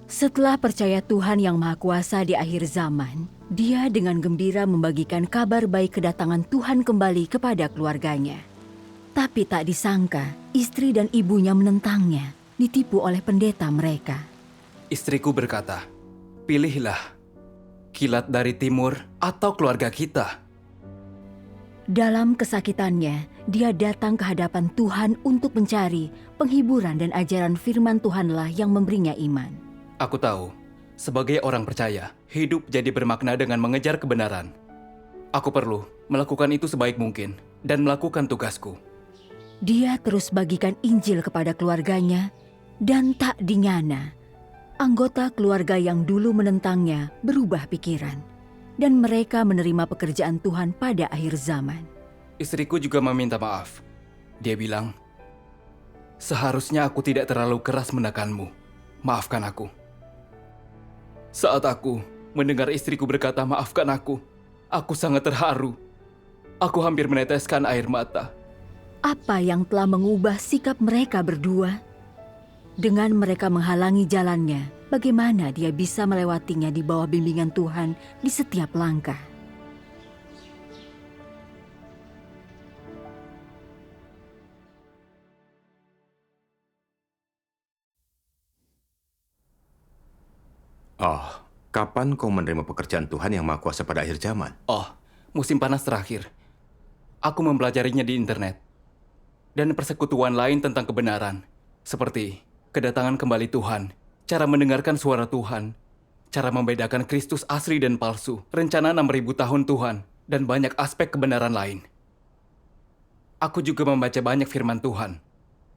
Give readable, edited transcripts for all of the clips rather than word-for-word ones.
Setelah percaya Tuhan Yang Maha Kuasa di akhir zaman, dia dengan gembira membagikan kabar baik kedatangan Tuhan kembali kepada keluarganya. Tapi tak disangka, istri dan ibunya menentangnya, ditipu oleh pendeta mereka. Istriku berkata, "Pilihlah, kilat dari timur atau keluarga kita." Dalam kesakitannya, dia datang ke hadapan Tuhan untuk mencari penghiburan dan ajaran firman Tuhanlah yang memberinya iman. Aku tahu, sebagai orang percaya, hidup jadi bermakna dengan mengejar kebenaran. Aku perlu melakukan itu sebaik mungkin dan melakukan tugasku. Dia terus bagikan Injil kepada keluarganya, dan tak dinyana, anggota keluarga yang dulu menentangnya berubah pikiran, dan mereka menerima pekerjaan Tuhan pada akhir zaman. Istriku juga meminta maaf. Dia bilang, "Seharusnya aku tidak terlalu keras menekanmu. Maafkan aku." Saat aku mendengar istriku berkata maafkan aku sangat terharu. Aku hampir meneteskan air mata. Apa yang telah mengubah sikap mereka berdua? Dengan mereka menghalangi jalannya, bagaimana dia bisa melewatinya di bawah bimbingan Tuhan di setiap langkah? Oh, kapan kau menerima pekerjaan Tuhan yang Maha Kuasa pada akhir zaman? Oh, musim panas terakhir. Aku mempelajarinya di internet. Dan persekutuan lain tentang kebenaran. Seperti kedatangan kembali Tuhan, cara mendengarkan suara Tuhan, cara membedakan Kristus asli dan palsu, rencana 6.000 tahun Tuhan, dan banyak aspek kebenaran lain. Aku juga membaca banyak firman Tuhan.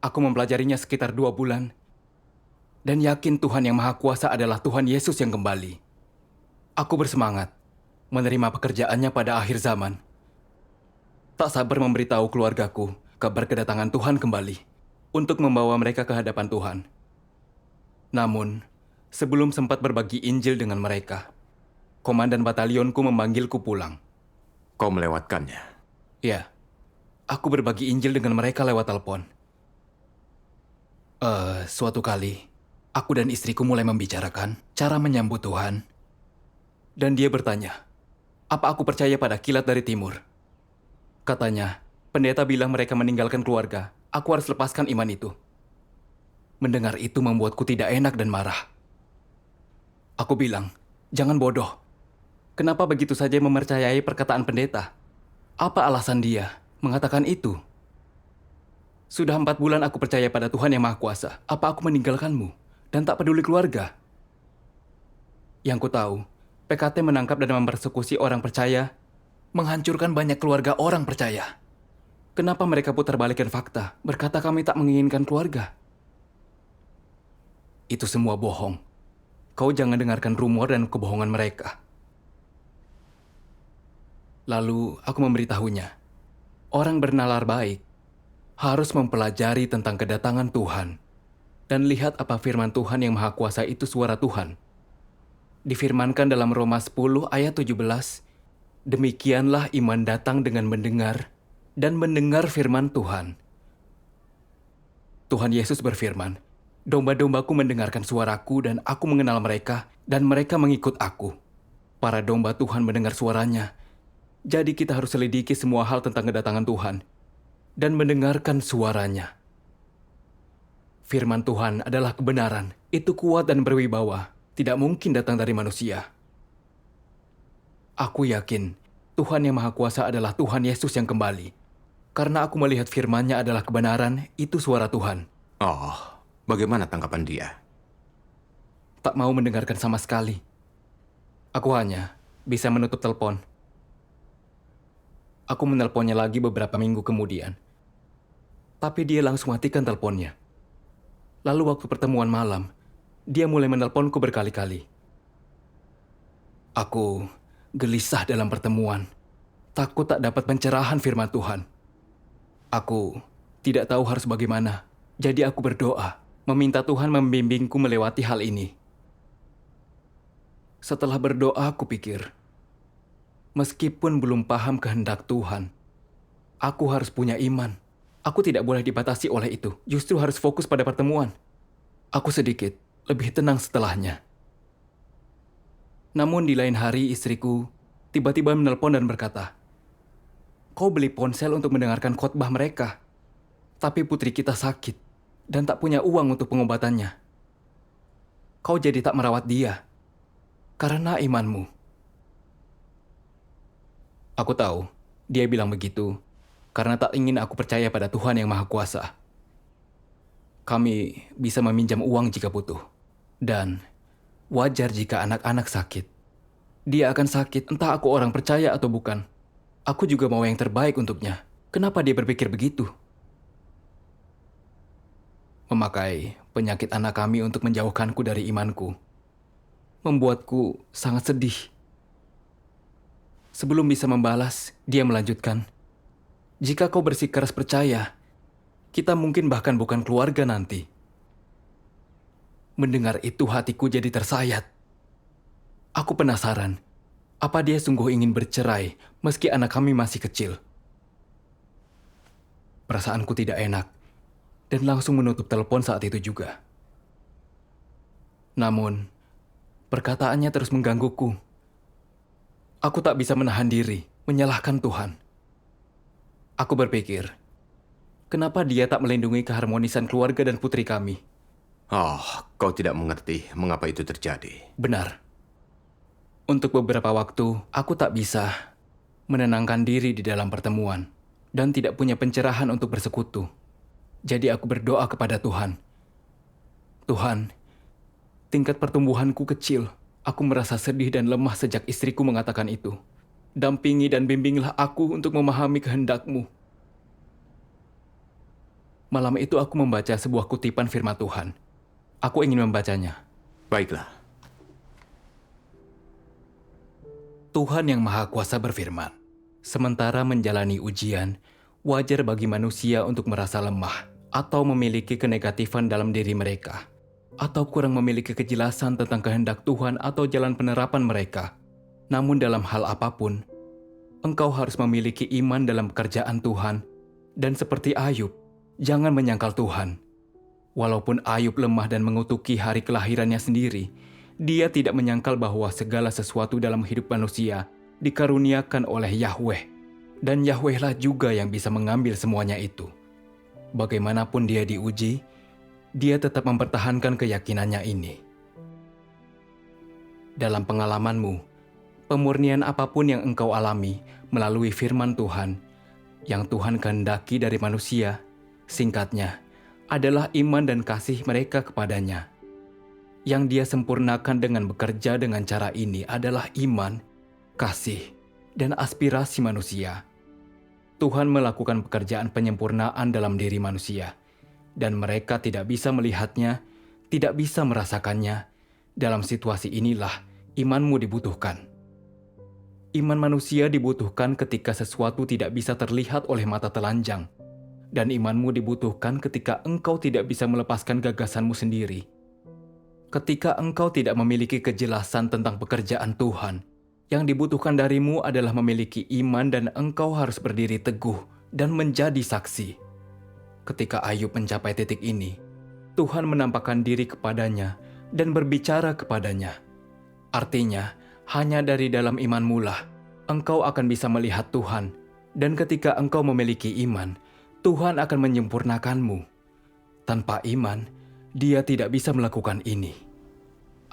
Aku mempelajarinya sekitar 2 bulan. Dan yakin Tuhan yang Maha Kuasa adalah Tuhan Yesus yang kembali. Aku bersemangat menerima pekerjaannya pada akhir zaman. Tak sabar memberitahu keluargaku kabar kedatangan Tuhan kembali untuk membawa mereka ke hadapan Tuhan. Namun, sebelum sempat berbagi Injil dengan mereka, komandan batalionku memanggilku pulang. Kau melewatkannya. Ya, aku berbagi Injil dengan mereka lewat telepon. Suatu kali, aku dan istriku mulai membicarakan cara menyambut Tuhan. Dan dia bertanya, apa aku percaya pada kilat dari timur? Katanya, pendeta bilang mereka meninggalkan keluarga. Aku harus lepaskan iman itu. Mendengar itu membuatku tidak enak dan marah. Aku bilang, jangan bodoh. Kenapa begitu saja mempercayai perkataan pendeta? Apa alasan dia mengatakan itu? Sudah 4 bulan aku percaya pada Tuhan yang Maha Kuasa. Apa aku meninggalkanmu dan tak peduli keluarga? Yang ku tahu, PKT menangkap dan mempersekusi orang percaya, menghancurkan banyak keluarga orang percaya. Kenapa mereka putar balikan fakta, berkata kami tak menginginkan keluarga? Itu semua bohong. Kau jangan dengarkan rumor dan kebohongan mereka. Lalu aku memberitahunya, orang bernalar baik harus mempelajari tentang kedatangan Tuhan dan lihat apa firman Tuhan yang Maha Kuasa itu suara Tuhan. Difirmankan dalam Roma 10 ayat 17, demikianlah iman datang dengan mendengar dan mendengar firman Tuhan. Tuhan Yesus berfirman, domba-dombaku mendengarkan suaraku dan aku mengenal mereka dan mereka mengikut aku. Para domba Tuhan mendengar suaranya. Jadi kita harus selidiki semua hal tentang kedatangan Tuhan dan mendengarkan suaranya. Firman Tuhan adalah kebenaran. Itu kuat dan berwibawa. Tidak mungkin datang dari manusia. Aku yakin Tuhan yang Maha Kuasa adalah Tuhan Yesus yang kembali. Karena aku melihat firman-Nya adalah kebenaran, itu suara Tuhan. Oh, bagaimana tanggapan dia? Tak mau mendengarkan sama sekali. Aku hanya bisa menutup telepon. Aku menelponnya lagi beberapa minggu kemudian. Tapi dia langsung matikan teleponnya. Lalu waktu pertemuan malam, dia mulai menelponku berkali-kali. Aku gelisah dalam pertemuan. Takut tak dapat pencerahan firman Tuhan. Aku tidak tahu harus bagaimana. Jadi aku berdoa, meminta Tuhan membimbingku melewati hal ini. Setelah berdoa, aku pikir, meskipun belum paham kehendak Tuhan, aku harus punya iman. Aku tidak boleh dibatasi oleh itu. Justru harus fokus pada pertemuan. Aku sedikit lebih tenang setelahnya. Namun di lain hari istriku tiba-tiba menelpon dan berkata, "Kau beli ponsel untuk mendengarkan khotbah mereka, tapi putri kita sakit dan tak punya uang untuk pengobatannya. Kau jadi tak merawat dia karena imanmu." Aku tahu dia bilang begitu karena tak ingin aku percaya pada Tuhan yang Maha Kuasa. Kami bisa meminjam uang jika butuh. Dan wajar jika anak-anak sakit. Dia akan sakit entah aku orang percaya atau bukan. Aku juga mau yang terbaik untuknya. Kenapa dia berpikir begitu? Memakai penyakit anak kami untuk menjauhkanku dari imanku membuatku sangat sedih. Sebelum bisa membalas, dia melanjutkan, "Jika kau bersikeras percaya, kita mungkin bahkan bukan keluarga nanti." Mendengar itu hatiku jadi tersayat. Aku penasaran, apa dia sungguh ingin bercerai meski anak kami masih kecil? Perasaanku tidak enak dan langsung menutup telepon saat itu juga. Namun, perkataannya terus menggangguku. Aku tak bisa menahan diri, menyalahkan Tuhan. Aku berpikir, kenapa dia tak melindungi keharmonisan keluarga dan putri kami? Oh, kau tidak mengerti mengapa itu terjadi. Benar. Untuk beberapa waktu, aku tak bisa menenangkan diri di dalam pertemuan dan tidak punya pencerahan untuk bersekutu. Jadi aku berdoa kepada Tuhan. Tuhan, tingkat pertumbuhanku kecil. Aku merasa sedih dan lemah sejak istriku mengatakan itu. Dampingi dan bimbinglah aku untuk memahami kehendak-Mu. Malam itu aku membaca sebuah kutipan firman Tuhan. Aku ingin membacanya. Baiklah. Tuhan yang Maha Kuasa berfirman, "Sementara menjalani ujian, wajar bagi manusia untuk merasa lemah atau memiliki kenegatifan dalam diri mereka, atau kurang memiliki kejelasan tentang kehendak Tuhan atau jalan penerapan mereka. Namun dalam hal apapun, engkau harus memiliki iman dalam pekerjaan Tuhan, dan seperti Ayub, jangan menyangkal Tuhan. Walaupun Ayub lemah dan mengutuki hari kelahirannya sendiri, dia tidak menyangkal bahwa segala sesuatu dalam hidup manusia dikaruniakan oleh Yahweh, dan Yahwehlah juga yang bisa mengambil semuanya itu. Bagaimanapun dia diuji, dia tetap mempertahankan keyakinannya ini. Dalam pengalamanmu, pemurnian apapun yang engkau alami melalui firman Tuhan, yang Tuhan kehendaki dari manusia, singkatnya, adalah iman dan kasih mereka kepadanya. Yang dia sempurnakan dengan bekerja dengan cara ini adalah iman, kasih, dan aspirasi manusia. Tuhan melakukan pekerjaan penyempurnaan dalam diri manusia, dan mereka tidak bisa melihatnya, tidak bisa merasakannya. Dalam situasi inilah imanmu dibutuhkan. Iman manusia dibutuhkan ketika sesuatu tidak bisa terlihat oleh mata telanjang, dan imanmu dibutuhkan ketika engkau tidak bisa melepaskan gagasanmu sendiri. Ketika engkau tidak memiliki kejelasan tentang pekerjaan Tuhan, yang dibutuhkan darimu adalah memiliki iman dan engkau harus berdiri teguh dan menjadi saksi. Ketika Ayub mencapai titik ini, Tuhan menampakkan diri kepadanya dan berbicara kepadanya. Artinya, hanya dari dalam imanmu lah engkau akan bisa melihat Tuhan, dan ketika engkau memiliki iman, Tuhan akan menyempurnakanmu. Tanpa iman, Dia tidak bisa melakukan ini.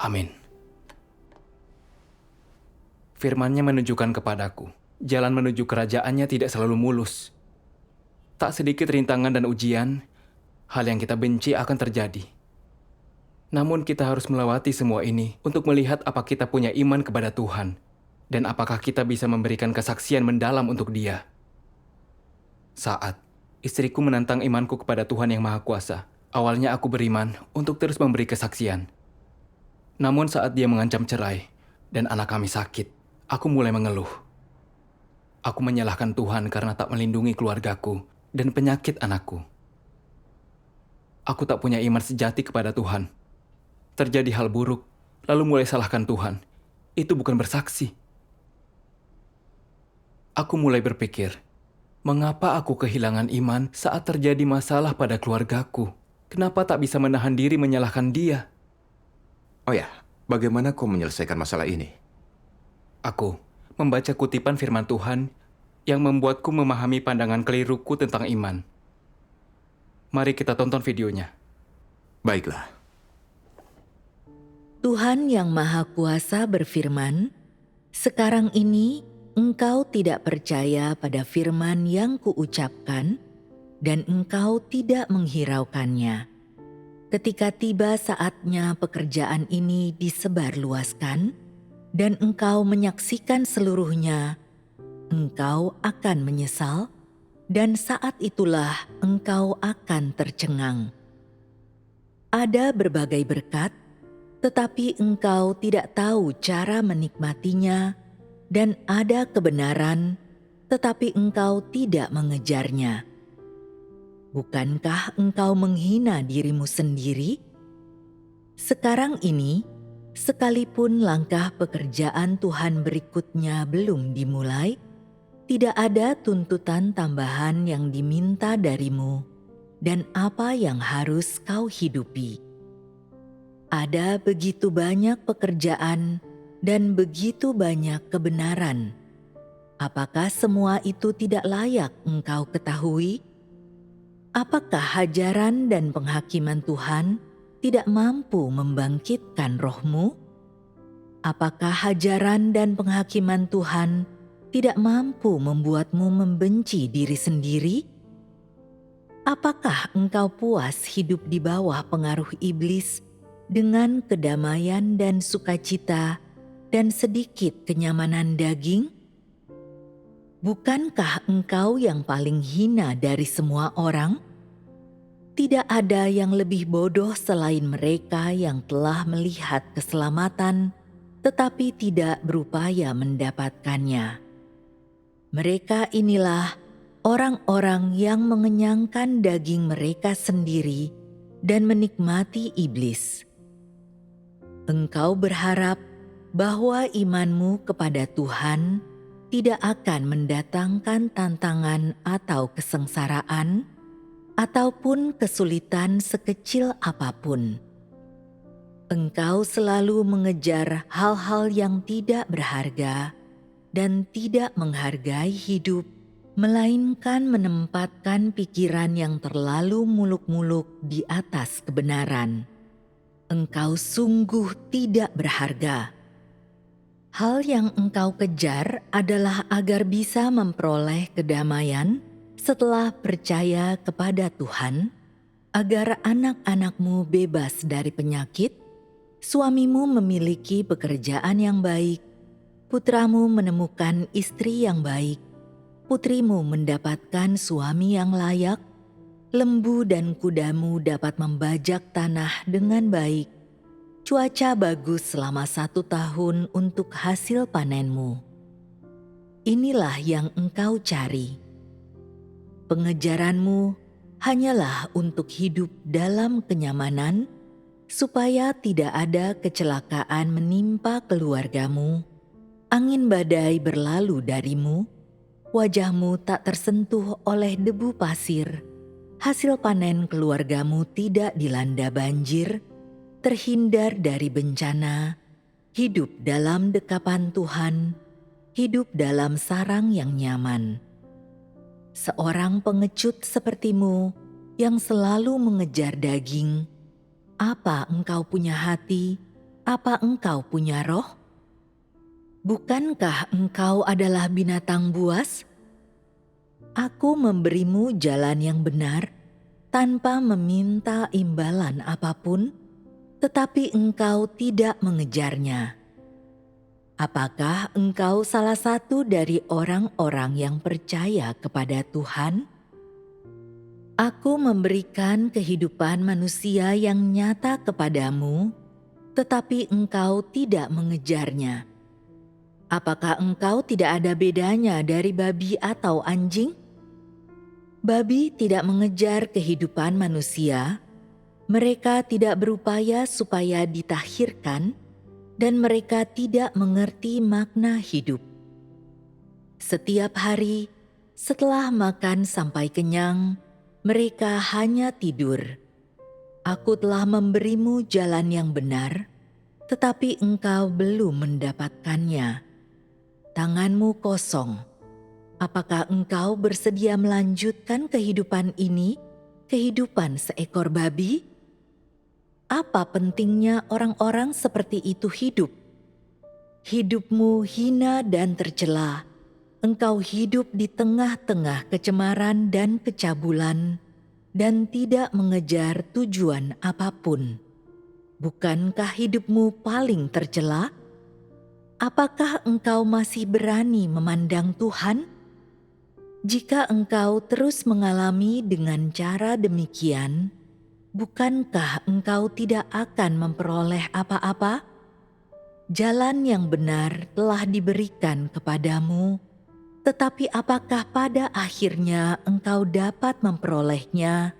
Amin. Firman-Nya menunjukkan kepadaku, jalan menuju kerajaan-Nya tidak selalu mulus. Tak sedikit rintangan dan ujian, hal yang kita benci akan terjadi. Namun kita harus melewati semua ini untuk melihat apa kita punya iman kepada Tuhan, dan apakah kita bisa memberikan kesaksian mendalam untuk Dia. Saat istriku menantang imanku kepada Tuhan yang Maha Kuasa, awalnya aku beriman untuk terus memberi kesaksian. Namun saat dia mengancam cerai, dan anak kami sakit, aku mulai mengeluh. Aku menyalahkan Tuhan karena tak melindungi keluargaku dan penyakit anakku. Aku tak punya iman sejati kepada Tuhan. Terjadi hal buruk, lalu mulai salahkan Tuhan. Itu bukan bersaksi. Aku mulai berpikir, mengapa aku kehilangan iman saat terjadi masalah pada keluargaku? Kenapa tak bisa menahan diri menyalahkan Dia? Oh ya, bagaimana kau menyelesaikan masalah ini? Aku membaca kutipan firman Tuhan yang membuatku memahami pandangan keliruku tentang iman. Mari kita tonton videonya. Baiklah. Tuhan yang Maha Kuasa berfirman, "Sekarang ini engkau tidak percaya pada firman yang kuucapkan, dan engkau tidak menghiraukannya. Ketika tiba saatnya pekerjaan ini disebarluaskan, dan engkau menyaksikan seluruhnya, engkau akan menyesal, dan saat itulah engkau akan tercengang. Ada berbagai berkat, tetapi engkau tidak tahu cara menikmatinya, dan ada kebenaran, tetapi engkau tidak mengejarnya. Bukankah engkau menghina dirimu sendiri? Sekarang ini, sekalipun langkah pekerjaan Tuhan berikutnya belum dimulai, tidak ada tuntutan tambahan yang diminta darimu dan apa yang harus kau hidupi. Ada begitu banyak pekerjaan dan begitu banyak kebenaran. Apakah semua itu tidak layak engkau ketahui? Apakah ajaran dan penghakiman Tuhan tidak mampu membangkitkan rohmu? Apakah ajaran dan penghakiman Tuhan tidak mampu membuatmu membenci diri sendiri? Apakah engkau puas hidup di bawah pengaruh iblis dengan kedamaian dan sukacita dan sedikit kenyamanan daging? Bukankah engkau yang paling hina dari semua orang? Tidak ada yang lebih bodoh selain mereka yang telah melihat keselamatan tetapi tidak berupaya mendapatkannya. Mereka inilah orang-orang yang mengenyangkan daging mereka sendiri dan menikmati iblis. Engkau berharap bahwa imanmu kepada Tuhan tidak akan mendatangkan tantangan atau kesengsaraan, ataupun kesulitan sekecil apapun. Engkau selalu mengejar hal-hal yang tidak berharga dan tidak menghargai hidup, melainkan menempatkan pikiran yang terlalu muluk-muluk di atas kebenaran. Engkau sungguh tidak berharga. Hal yang engkau kejar adalah agar bisa memperoleh kedamaian setelah percaya kepada Tuhan, agar anak-anakmu bebas dari penyakit, suamimu memiliki pekerjaan yang baik, putramu menemukan istri yang baik, putrimu mendapatkan suami yang layak, lembu dan kudamu dapat membajak tanah dengan baik, cuaca bagus selama 1 tahun untuk hasil panenmu. Inilah yang engkau cari. Pengejaranmu hanyalah untuk hidup dalam kenyamanan, supaya tidak ada kecelakaan menimpa keluargamu, angin badai berlalu darimu, wajahmu tak tersentuh oleh debu pasir, hasil panen keluargamu tidak dilanda banjir, terhindar dari bencana, hidup dalam dekapan Tuhan, hidup dalam sarang yang nyaman. Seorang pengecut sepertimu yang selalu mengejar daging, apa engkau punya hati? Apa engkau punya roh? Bukankah engkau adalah binatang buas? Aku memberimu jalan yang benar tanpa meminta imbalan apapun, tetapi engkau tidak mengejarnya. Apakah engkau salah satu dari orang-orang yang percaya kepada Tuhan? Aku memberikan kehidupan manusia yang nyata kepadamu, tetapi engkau tidak mengejarnya. Apakah engkau tidak ada bedanya dari babi atau anjing? Babi tidak mengejar kehidupan manusia, mereka tidak berupaya supaya ditahirkan, dan mereka tidak mengerti makna hidup. Setiap hari, setelah makan sampai kenyang, mereka hanya tidur. Aku telah memberimu jalan yang benar, tetapi engkau belum mendapatkannya. Tanganmu kosong. Apakah engkau bersedia melanjutkan kehidupan ini, kehidupan seekor babi? Apa pentingnya orang-orang seperti itu hidup? Hidupmu hina dan tercela. Engkau hidup di tengah-tengah kecemaran dan kecabulan dan tidak mengejar tujuan apapun. Bukankah hidupmu paling tercela? Apakah engkau masih berani memandang Tuhan? Jika engkau terus mengalami dengan cara demikian, bukankah engkau tidak akan memperoleh apa-apa? Jalan yang benar telah diberikan kepadamu, tetapi apakah pada akhirnya engkau dapat memperolehnya?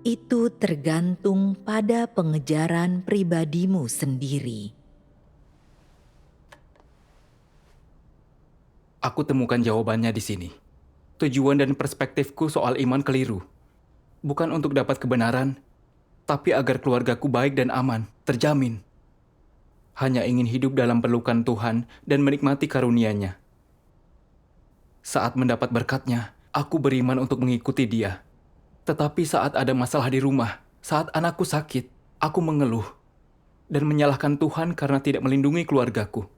Itu tergantung pada pengejaran pribadimu sendiri. Aku temukan jawabannya di sini. Tujuan dan perspektifku soal iman keliru. Bukan untuk dapat kebenaran, tapi agar keluargaku baik dan aman, terjamin. Hanya ingin hidup dalam pelukan Tuhan dan menikmati karunia-Nya. Saat mendapat berkat-Nya, aku beriman untuk mengikuti Dia. Tetapi saat ada masalah di rumah, saat anakku sakit, aku mengeluh dan menyalahkan Tuhan karena tidak melindungi keluargaku.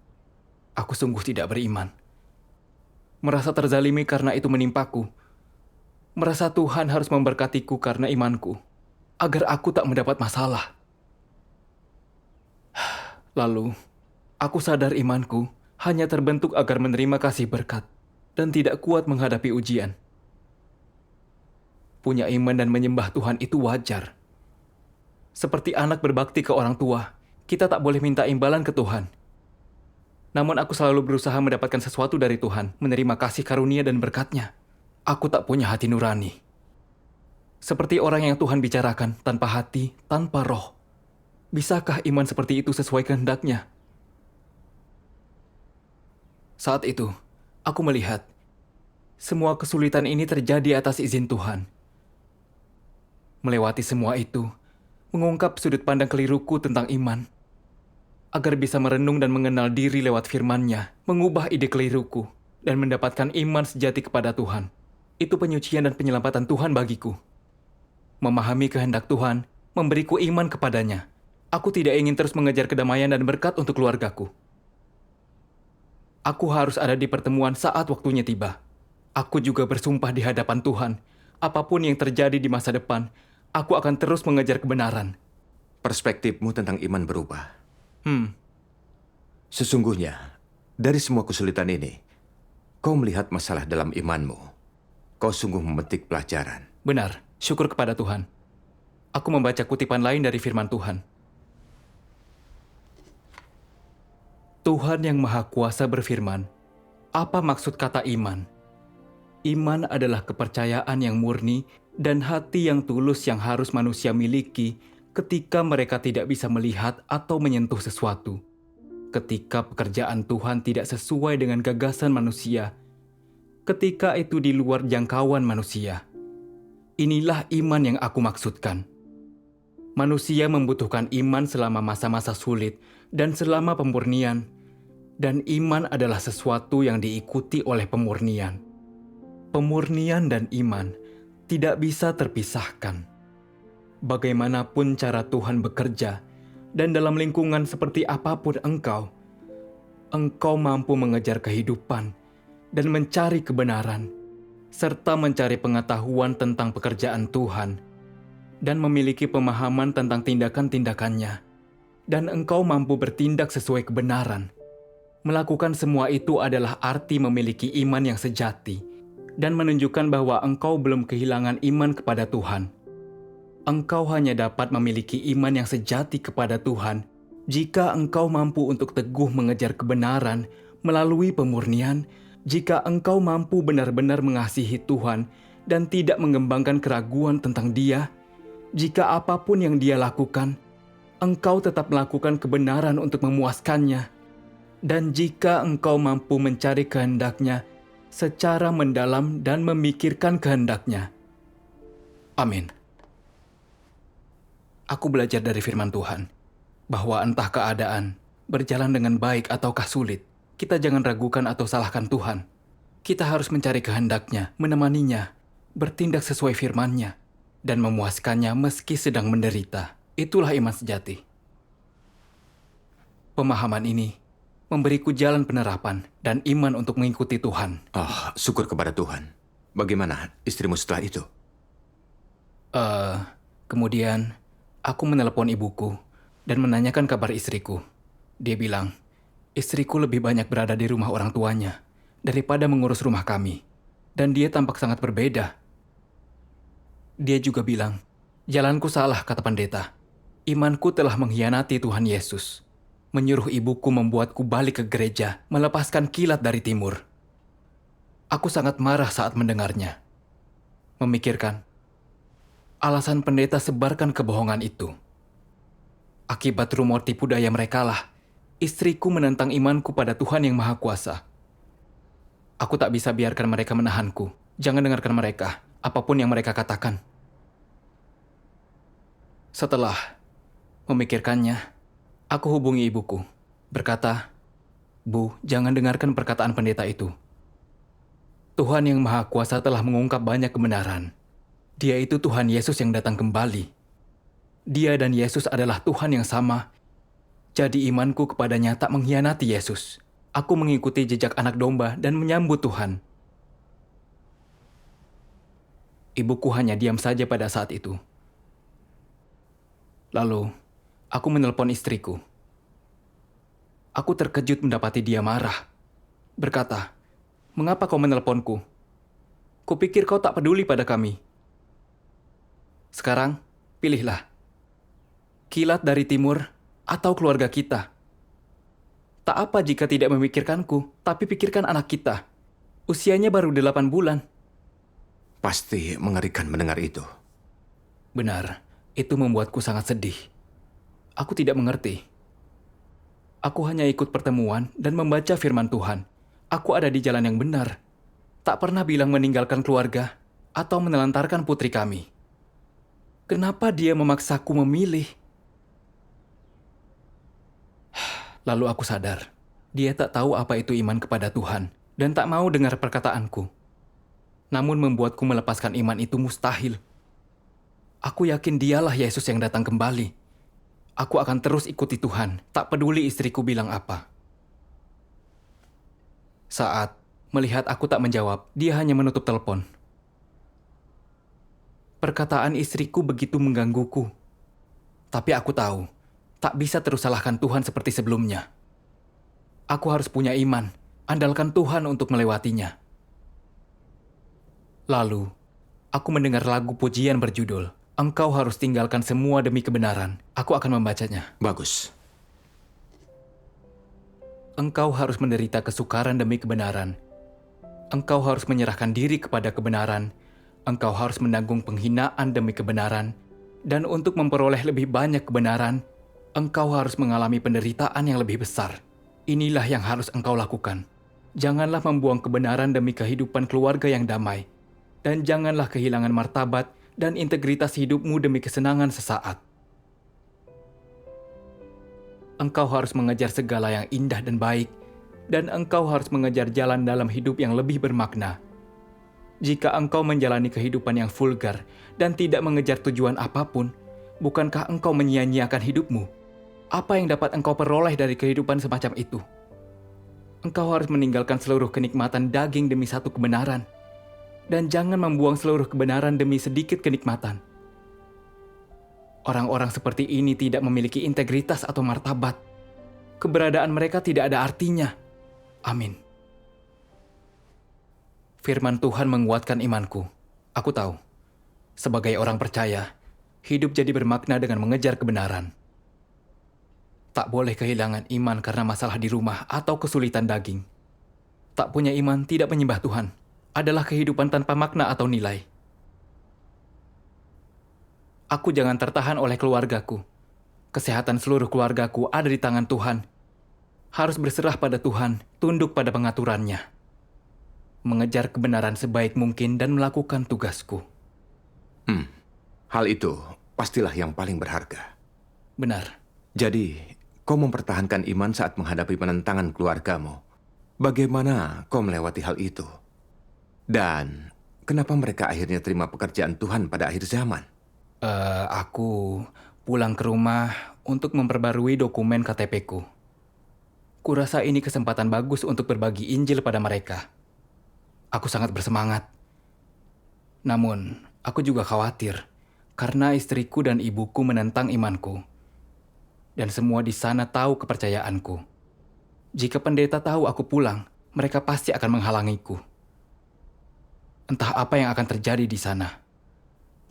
Aku sungguh tidak beriman. Merasa terzalimi karena itu menimpaku. Merasa Tuhan harus memberkatiku karena imanku, agar aku tak mendapat masalah. Lalu, aku sadar imanku hanya terbentuk agar menerima kasih berkat dan tidak kuat menghadapi ujian. Punya iman dan menyembah Tuhan itu wajar. Seperti anak berbakti ke orang tua, kita tak boleh minta imbalan ke Tuhan. Namun aku selalu berusaha mendapatkan sesuatu dari Tuhan, menerima kasih karunia dan berkat-Nya. Aku tak punya hati nurani. Seperti orang yang Tuhan bicarakan, tanpa hati, tanpa roh. Bisakah iman seperti itu sesuai kehendak-Nya? Saat itu, aku melihat semua kesulitan ini terjadi atas izin Tuhan. Melewati semua itu, mengungkap sudut pandang keliruku tentang iman, agar bisa merenung dan mengenal diri lewat firman-Nya, mengubah ide keliruku, dan mendapatkan iman sejati kepada Tuhan. Itu penyucian dan penyelamatan Tuhan bagiku. Memahami kehendak Tuhan, memberiku iman kepadanya. Aku tidak ingin terus mengejar kedamaian dan berkat untuk keluargaku. Aku harus ada di pertemuan saat waktunya tiba. Aku juga bersumpah di hadapan Tuhan, apapun yang terjadi di masa depan, aku akan terus mengejar kebenaran. Perspektifmu tentang iman berubah. Sesungguhnya, Dari semua kesulitan ini, kau melihat masalah dalam imanmu. Kau sungguh memetik pelajaran. benar, syukur kepada Tuhan. Aku membaca kutipan lain dari firman Tuhan. Tuhan yang Maha Kuasa berfirman, apa maksud kata iman? Iman adalah kepercayaan yang murni dan hati yang tulus yang harus manusia miliki ketika mereka tidak bisa melihat atau menyentuh sesuatu. Ketika pekerjaan Tuhan tidak sesuai dengan gagasan manusia, ketika itu di luar jangkauan manusia. Inilah iman yang aku maksudkan. Manusia membutuhkan iman selama masa-masa sulit dan selama pemurnian, dan iman adalah sesuatu yang diikuti oleh pemurnian. Pemurnian dan iman tidak bisa terpisahkan. Bagaimanapun cara Tuhan bekerja, dan dalam lingkungan seperti apapun engkau mampu mengejar kehidupan dan mencari kebenaran, serta mencari pengetahuan tentang pekerjaan Tuhan, dan memiliki pemahaman tentang tindakan-tindakannya, dan engkau mampu bertindak sesuai kebenaran. Melakukan semua itu adalah arti memiliki iman yang sejati, dan menunjukkan bahwa engkau belum kehilangan iman kepada Tuhan. Engkau hanya dapat memiliki iman yang sejati kepada Tuhan jika engkau mampu untuk teguh mengejar kebenaran melalui pemurnian, jika engkau mampu benar-benar mengasihi Tuhan dan tidak mengembangkan keraguan tentang Dia, jika apapun yang Dia lakukan, engkau tetap melakukan kebenaran untuk memuaskannya, dan jika engkau mampu mencari kehendak-Nya secara mendalam dan memikirkan kehendak-Nya. Amin. Aku belajar dari firman Tuhan, bahwa entah keadaan, berjalan dengan baik ataukah sulit, kita jangan ragukan atau salahkan Tuhan. Kita harus mencari kehendak-Nya, menemaninya, bertindak sesuai firman-Nya, dan memuaskannya meski sedang menderita. Itulah iman sejati. Pemahaman ini memberiku jalan penerapan dan iman untuk mengikuti Tuhan. Syukur kepada Tuhan. Bagaimana istrimu setelah itu? Kemudian, aku menelepon ibuku dan menanyakan kabar istriku. Dia bilang, istriku lebih banyak berada di rumah orang tuanya daripada mengurus rumah kami. Dan dia tampak sangat berbeda. Dia juga bilang, jalanku salah, kata pendeta. Imanku telah mengkhianati Tuhan Yesus. Menyuruh ibuku membuatku balik ke gereja, melepaskan kilat dari timur. Aku sangat marah saat mendengarnya. Memikirkan, alasan pendeta sebarkan kebohongan itu. Akibat rumor tipu daya merekalah, istriku menentang imanku pada Tuhan yang Maha Kuasa. Aku tak bisa biarkan mereka menahanku. Jangan dengarkan mereka, apapun yang mereka katakan. Setelah memikirkannya, aku hubungi ibuku, berkata, "Bu, jangan dengarkan perkataan pendeta itu. Tuhan yang Maha Kuasa telah mengungkap banyak kebenaran. Dia itu Tuhan Yesus yang datang kembali. Dia dan Yesus adalah Tuhan yang sama. Jadi imanku kepadanya tak mengkhianati Yesus. Aku mengikuti jejak anak domba dan menyambut Tuhan." Ibuku hanya diam saja pada saat itu. Lalu, aku menelpon istriku. Aku terkejut mendapati dia marah. Berkata, "Mengapa kau menelponku? Kupikir kau tak peduli pada kami. Sekarang, pilihlah. Kilat dari timur atau keluarga kita. Tak apa jika tidak memikirkanku, tapi pikirkan anak kita. Usianya baru 8 bulan. Pasti mengerikan mendengar itu. Benar, itu membuatku sangat sedih. Aku tidak mengerti. Aku hanya ikut pertemuan dan membaca firman Tuhan. Aku ada di jalan yang benar. Tak pernah bilang meninggalkan keluarga atau menelantarkan putri kami. Kenapa dia memaksaku memilih? Lalu aku sadar, dia tak tahu apa itu iman kepada Tuhan dan tak mau dengar perkataanku. Namun membuatku melepaskan iman itu mustahil. Aku yakin dialah Yesus yang datang kembali. Aku akan terus ikuti Tuhan, tak peduli istriku bilang apa. Saat melihat aku tak menjawab, dia hanya menutup telepon. Perkataan istriku begitu menggangguku. Tapi aku tahu, tak bisa terus salahkan Tuhan seperti sebelumnya. Aku harus punya iman, andalkan Tuhan untuk melewatinya. Lalu, aku mendengar lagu pujian berjudul, "Engkau harus tinggalkan semua demi kebenaran." Aku akan membacanya. Bagus. Engkau harus menderita kesukaran demi kebenaran. Engkau harus menyerahkan diri kepada kebenaran. Engkau harus menanggung penghinaan demi kebenaran. Dan untuk memperoleh lebih banyak kebenaran, engkau harus mengalami penderitaan yang lebih besar. Inilah yang harus engkau lakukan. Janganlah membuang kebenaran demi kehidupan keluarga yang damai. Dan janganlah kehilangan martabat dan integritas hidupmu demi kesenangan sesaat. Engkau harus mengejar segala yang indah dan baik, dan engkau harus mengejar jalan dalam hidup yang lebih bermakna. Jika engkau menjalani kehidupan yang vulgar dan tidak mengejar tujuan apapun, bukankah engkau menyia-nyiakan hidupmu? Apa yang dapat engkau peroleh dari kehidupan semacam itu? Engkau harus meninggalkan seluruh kenikmatan daging demi satu kebenaran. Dan jangan membuang seluruh kebenaran demi sedikit kenikmatan. Orang-orang seperti ini tidak memiliki integritas atau martabat. Keberadaan mereka tidak ada artinya. Amin. Firman Tuhan menguatkan imanku. Aku tahu, sebagai orang percaya, hidup jadi bermakna dengan mengejar kebenaran. Tak boleh kehilangan iman karena masalah di rumah atau kesulitan daging. Tak punya iman tidak menyembah Tuhan. Adalah kehidupan tanpa makna atau nilai. Aku jangan tertahan oleh keluargaku. Kesehatan seluruh keluargaku ada di tangan Tuhan. Harus berserah pada Tuhan, tunduk pada pengaturannya. Mengejar kebenaran sebaik mungkin dan melakukan tugasku. Hal itu pastilah yang paling berharga. Benar. Jadi, kau mempertahankan iman saat menghadapi penentangan keluargamu. Bagaimana kau melewati hal itu? Dan kenapa mereka akhirnya terima pekerjaan Tuhan pada akhir zaman? Aku pulang ke rumah untuk memperbarui dokumen KTP-ku. Kurasa ini kesempatan bagus untuk berbagi Injil pada mereka. Aku sangat bersemangat. Namun, aku juga khawatir karena istriku dan ibuku menentang imanku. Dan semua di sana tahu kepercayaanku. Jika pendeta tahu aku pulang, mereka pasti akan menghalangiku. Entah apa yang akan terjadi di sana.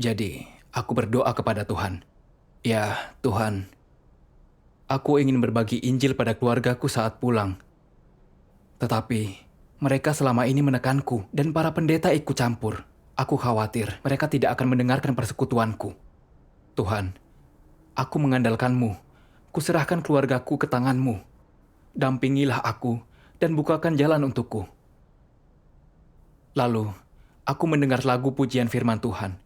Jadi, aku berdoa kepada Tuhan. Ya, Tuhan, aku ingin berbagi Injil pada keluargaku saat pulang. Tetapi, mereka selama ini menekanku dan para pendeta ikut campur. Aku khawatir mereka tidak akan mendengarkan persekutuanku. Tuhan, aku mengandalkan-Mu. Kuserahkan keluargaku ke tangan-Mu. Dampingilah aku dan bukakan jalan untukku. Lalu, aku mendengar lagu pujian firman Tuhan.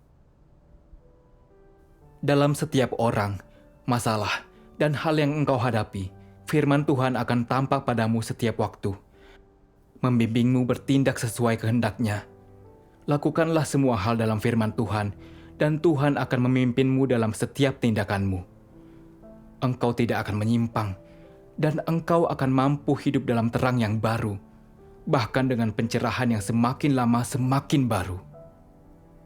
Dalam setiap orang, masalah, dan hal yang engkau hadapi, firman Tuhan akan tampak padamu setiap waktu. Membimbingmu bertindak sesuai kehendak-Nya. Lakukanlah semua hal dalam firman Tuhan, dan Tuhan akan memimpinmu dalam setiap tindakanmu. Engkau tidak akan menyimpang, dan engkau akan mampu hidup dalam terang yang baru, bahkan dengan pencerahan yang semakin lama semakin baru.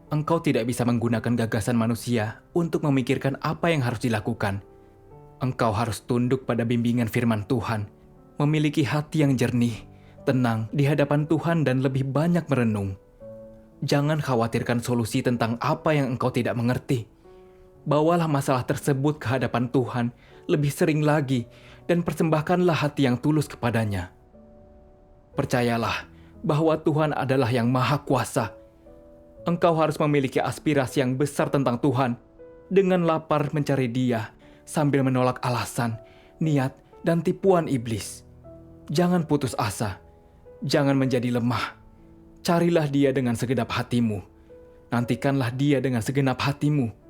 Engkau tidak bisa menggunakan gagasan manusia untuk memikirkan apa yang harus dilakukan. Engkau harus tunduk pada bimbingan firman Tuhan, memiliki hati yang jernih, tenang di hadapan Tuhan dan lebih banyak merenung. Jangan khawatirkan solusi tentang apa yang engkau tidak mengerti. Bawalah masalah tersebut ke hadapan Tuhan lebih sering lagi dan persembahkanlah hati yang tulus kepadanya. Percayalah bahwa Tuhan adalah yang maha kuasa. Engkau harus memiliki aspirasi yang besar tentang Tuhan dengan lapar mencari Dia sambil menolak alasan, niat, dan tipuan iblis. Jangan putus asa. Jangan menjadi lemah. Carilah Dia dengan segenap hatimu. Nantikanlah Dia dengan segenap hatimu.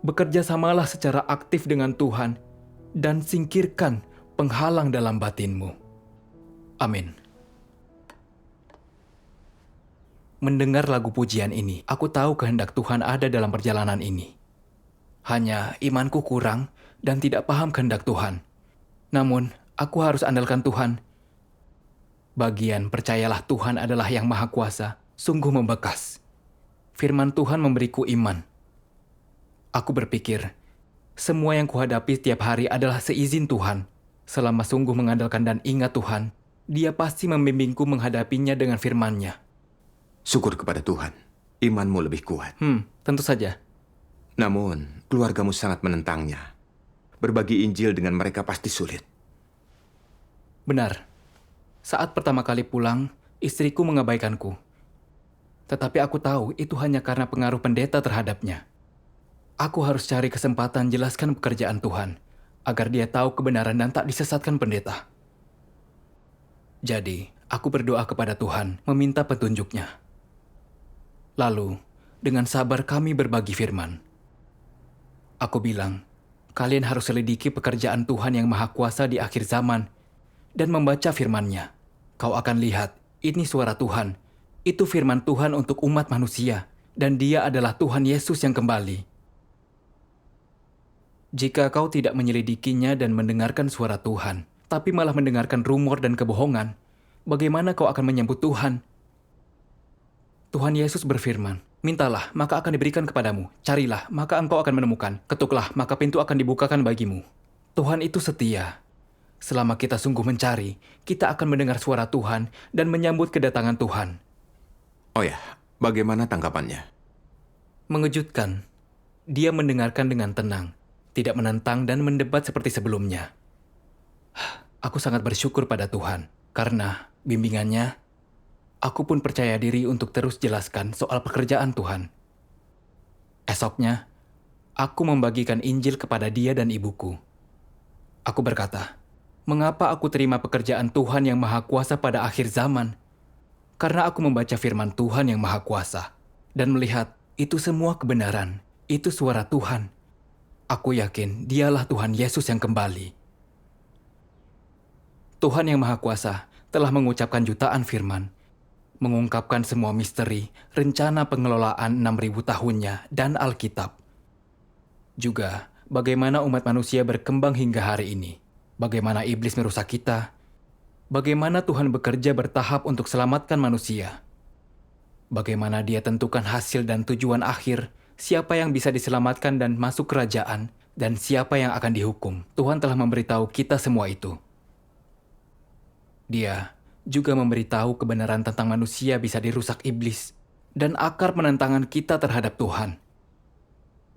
Bekerja samalah secara aktif dengan Tuhan dan singkirkan penghalang dalam batinmu. Amin. Mendengar lagu pujian ini, aku tahu kehendak Tuhan ada dalam perjalanan ini. Hanya imanku kurang dan tidak paham kehendak Tuhan. Namun, aku harus andalkan Tuhan. Bagian percayalah Tuhan adalah yang maha kuasa, sungguh membekas. Firman Tuhan memberiku iman. Aku berpikir, semua yang kuhadapi setiap hari adalah seizin Tuhan. Selama sungguh mengandalkan dan ingat Tuhan, Dia pasti membimbingku menghadapinya dengan firman-Nya. Syukur kepada Tuhan, imanmu lebih kuat. Tentu saja. Namun, keluargamu sangat menentangnya. Berbagi Injil dengan mereka pasti sulit. Benar. Saat pertama kali pulang, istriku mengabaikanku. Tetapi aku tahu itu hanya karena pengaruh pendeta terhadapnya. Aku harus cari kesempatan jelaskan pekerjaan Tuhan, agar dia tahu kebenaran dan tak disesatkan pendeta. Jadi, aku berdoa kepada Tuhan, meminta petunjuknya. Lalu, dengan sabar kami berbagi firman. Aku bilang, kalian harus selidiki pekerjaan Tuhan yang maha kuasa di akhir zaman, dan membaca firman-Nya. Kau akan lihat, ini suara Tuhan. Itu firman Tuhan untuk umat manusia, dan Dia adalah Tuhan Yesus yang kembali. Jika kau tidak menyelidikinya dan mendengarkan suara Tuhan, tapi malah mendengarkan rumor dan kebohongan, bagaimana kau akan menyambut Tuhan? Tuhan Yesus berfirman, mintalah, maka akan diberikan kepadamu. Carilah, maka engkau akan menemukan. Ketuklah, maka pintu akan dibukakan bagimu. Tuhan itu setia. Selama kita sungguh mencari, kita akan mendengar suara Tuhan dan menyambut kedatangan Tuhan. Oh ya, bagaimana tanggapannya? Mengejutkan. Dia mendengarkan dengan tenang, tidak menentang dan mendebat seperti sebelumnya. Aku sangat bersyukur pada Tuhan, karena bimbingannya, aku pun percaya diri untuk terus jelaskan soal pekerjaan Tuhan. Esoknya, aku membagikan Injil kepada dia dan ibuku. Aku berkata, mengapa aku terima pekerjaan Tuhan yang maha kuasa pada akhir zaman? Karena aku membaca firman Tuhan yang maha kuasa, dan melihat itu semua kebenaran, itu suara Tuhan. Aku yakin dialah Tuhan Yesus yang kembali. Tuhan yang Maha Kuasa telah mengucapkan jutaan firman, mengungkapkan semua misteri, rencana pengelolaan 6.000 tahunnya, dan Alkitab. Juga, bagaimana umat manusia berkembang hingga hari ini, bagaimana iblis merusak kita, bagaimana Tuhan bekerja bertahap untuk selamatkan manusia, bagaimana Dia tentukan hasil dan tujuan akhir, siapa yang bisa diselamatkan dan masuk kerajaan, dan siapa yang akan dihukum. Tuhan telah memberitahu kita semua itu. Dia juga memberitahu kebenaran tentang manusia bisa dirusak iblis dan akar penentangan kita terhadap Tuhan.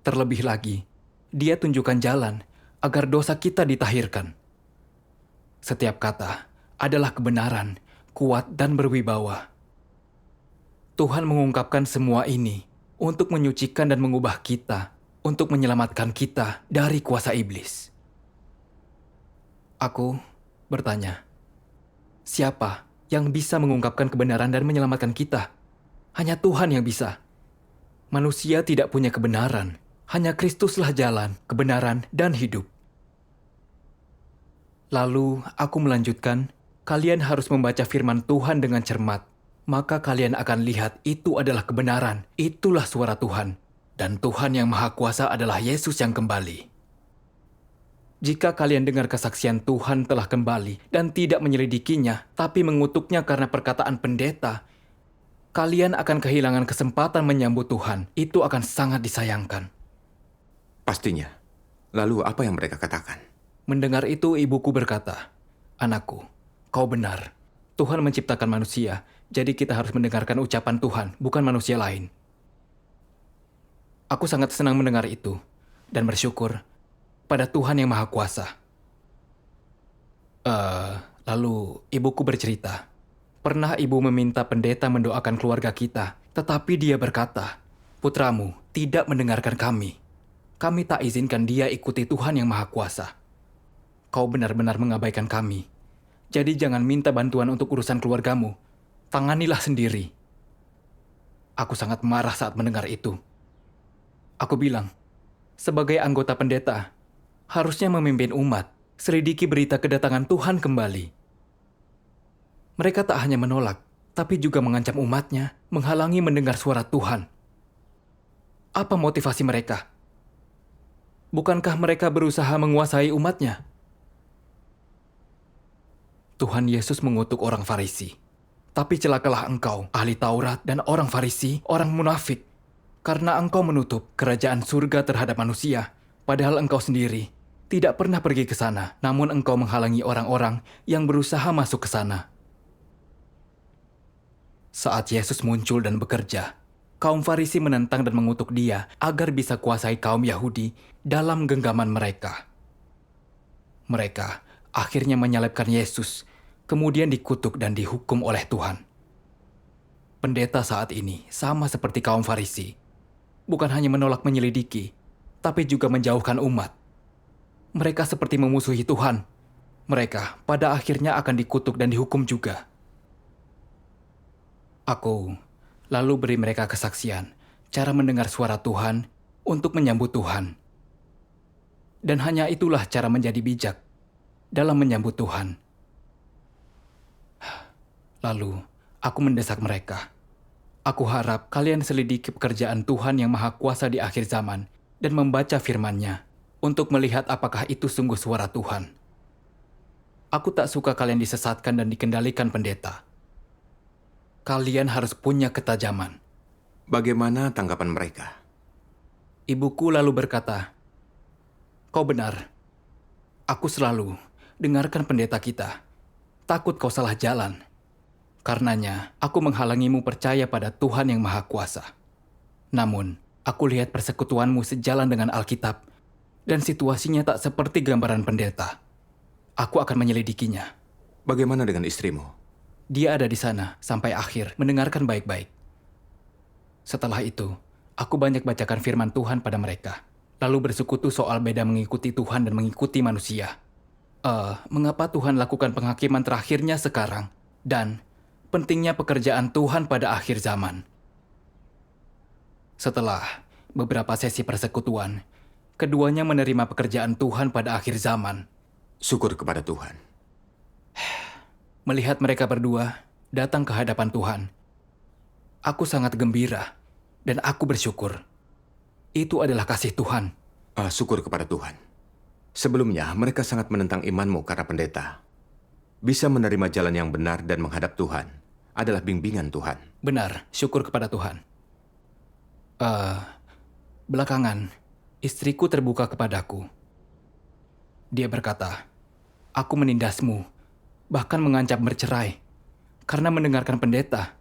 Terlebih lagi, Dia tunjukkan jalan agar dosa kita ditahirkan. Setiap kata adalah kebenaran, kuat dan berwibawa. Tuhan mengungkapkan semua ini untuk menyucikan dan mengubah kita, untuk menyelamatkan kita dari kuasa iblis. Aku bertanya, siapa yang bisa mengungkapkan kebenaran dan menyelamatkan kita? Hanya Tuhan yang bisa. Manusia tidak punya kebenaran. Hanya Kristuslah jalan, kebenaran, dan hidup. Lalu aku melanjutkan, kalian harus membaca firman Tuhan dengan cermat. Maka kalian akan lihat itu adalah kebenaran. Itulah suara Tuhan. Dan Tuhan yang Maha Kuasa adalah Yesus yang kembali. Jika kalian dengar kesaksian Tuhan telah kembali dan tidak menyelidikinya, tapi mengutuknya karena perkataan pendeta, kalian akan kehilangan kesempatan menyambut Tuhan. Itu akan sangat disayangkan. Pastinya. Lalu apa yang mereka katakan? Mendengar itu, ibuku berkata, "Anakku, kau benar. Tuhan menciptakan manusia, jadi kita harus mendengarkan ucapan Tuhan, bukan manusia lain." Aku sangat senang mendengar itu dan bersyukur pada Tuhan yang Maha Kuasa. Lalu ibuku bercerita, pernah ibu meminta pendeta mendoakan keluarga kita, tetapi dia berkata, "Putramu tidak mendengarkan kami. Kami tak izinkan dia ikuti Tuhan yang Maha Kuasa. Kau benar-benar mengabaikan kami. Jadi jangan minta bantuan untuk urusan keluargamu. Tanganilah sendiri." Aku sangat marah saat mendengar itu. Aku bilang, sebagai anggota pendeta, harusnya memimpin umat, selidiki berita kedatangan Tuhan kembali. Mereka tak hanya menolak, tapi juga mengancam umatnya, menghalangi mendengar suara Tuhan. Apa motivasi mereka? Bukankah mereka berusaha menguasai umatnya? Tuhan Yesus mengutuk orang Farisi. Tapi celakalah engkau, ahli Taurat dan orang Farisi, orang munafik, karena engkau menutup kerajaan surga terhadap manusia, padahal engkau sendiri tidak pernah pergi ke sana, namun engkau menghalangi orang-orang yang berusaha masuk ke sana. Saat Yesus muncul dan bekerja, kaum Farisi menentang dan mengutuk dia agar bisa kuasai kaum Yahudi dalam genggaman mereka. Mereka akhirnya menyalibkan Yesus, kemudian dikutuk dan dihukum oleh Tuhan. Pendeta saat ini sama seperti kaum Farisi, bukan hanya menolak menyelidiki, tapi juga menjauhkan umat. Mereka seperti memusuhi Tuhan. Mereka pada akhirnya akan dikutuk dan dihukum juga. Aku lalu beri mereka kesaksian, cara mendengar suara Tuhan untuk menyambut Tuhan. Dan hanya itulah cara menjadi bijak dalam menyambut Tuhan. Lalu, aku mendesak mereka. Aku harap kalian selidiki pekerjaan Tuhan yang Maha Kuasa di akhir zaman dan membaca firman-Nya untuk melihat apakah itu sungguh suara Tuhan. Aku tak suka kalian disesatkan dan dikendalikan pendeta. Kalian harus punya ketajaman. Bagaimana tanggapan mereka? Ibuku lalu berkata, "Kau benar. Aku selalu dengarkan pendeta kita. Takut kau salah jalan. Karenanya, aku menghalangimu percaya pada Tuhan yang Maha Kuasa. Namun, aku lihat persekutuanmu sejalan dengan Alkitab, dan situasinya tak seperti gambaran pendeta. Aku akan menyelidikinya." Bagaimana dengan istrimu? Dia ada di sana sampai akhir mendengarkan baik-baik. Setelah itu, aku banyak bacakan firman Tuhan pada mereka, lalu bersekutu soal beda mengikuti Tuhan dan mengikuti manusia. Mengapa Tuhan lakukan penghakiman terakhirnya sekarang, dan pentingnya pekerjaan Tuhan pada akhir zaman. Setelah beberapa sesi persekutuan, keduanya menerima pekerjaan Tuhan pada akhir zaman. Syukur kepada Tuhan. Melihat mereka berdua datang ke hadapan Tuhan, aku sangat gembira dan aku bersyukur. Itu adalah kasih Tuhan. Syukur kepada Tuhan. Sebelumnya, mereka sangat menentang imanmu karena pendeta. Bisa menerima jalan yang benar dan menghadap Tuhan adalah bimbingan Tuhan. Benar, syukur kepada Tuhan. Belakangan, istriku terbuka kepadaku. Dia berkata, aku menindasmu, bahkan mengancam bercerai, karena mendengarkan pendeta.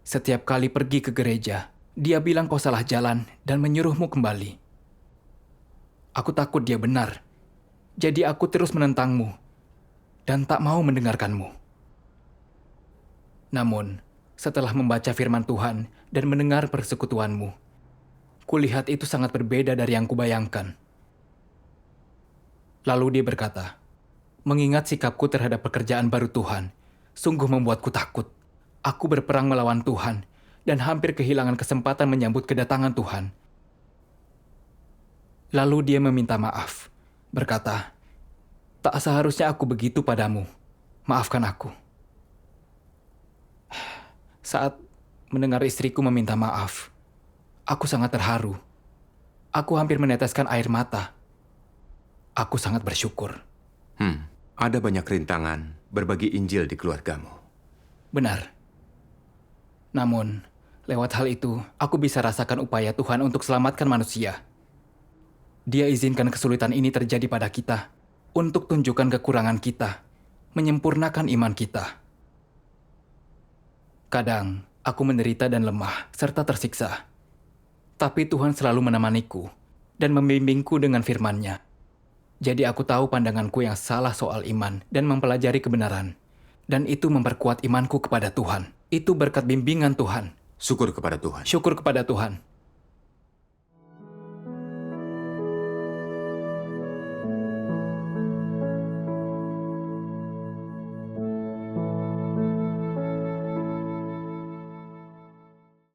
Setiap kali pergi ke gereja, dia bilang kau salah jalan dan menyuruhmu kembali. Aku takut dia benar, jadi aku terus menentangmu dan tak mau mendengarkanmu. Namun, setelah membaca firman Tuhan dan mendengar persekutuanmu, kulihat itu sangat berbeda dari yang kubayangkan. Lalu dia berkata, mengingat sikapku terhadap pekerjaan baru Tuhan, sungguh membuatku takut. Aku berperang melawan Tuhan dan hampir kehilangan kesempatan menyambut kedatangan Tuhan. Lalu dia meminta maaf, berkata, tak seharusnya aku begitu padamu, maafkan aku. Saat mendengar istriku meminta maaf, aku sangat terharu. Aku hampir meneteskan air mata. Aku sangat bersyukur. Ada banyak rintangan berbagi Injil di keluargamu. Benar. Namun, lewat hal itu, aku bisa rasakan upaya Tuhan untuk selamatkan manusia. Dia izinkan kesulitan ini terjadi pada kita, untuk tunjukkan kekurangan kita, menyempurnakan iman kita. Kadang, aku menderita dan lemah, serta tersiksa. Tapi Tuhan selalu menemaniku, dan membimbingku dengan firman-Nya. Jadi aku tahu pandanganku yang salah soal iman, dan mempelajari kebenaran. Dan itu memperkuat imanku kepada Tuhan. Itu berkat bimbingan Tuhan. Syukur kepada Tuhan. Syukur kepada Tuhan.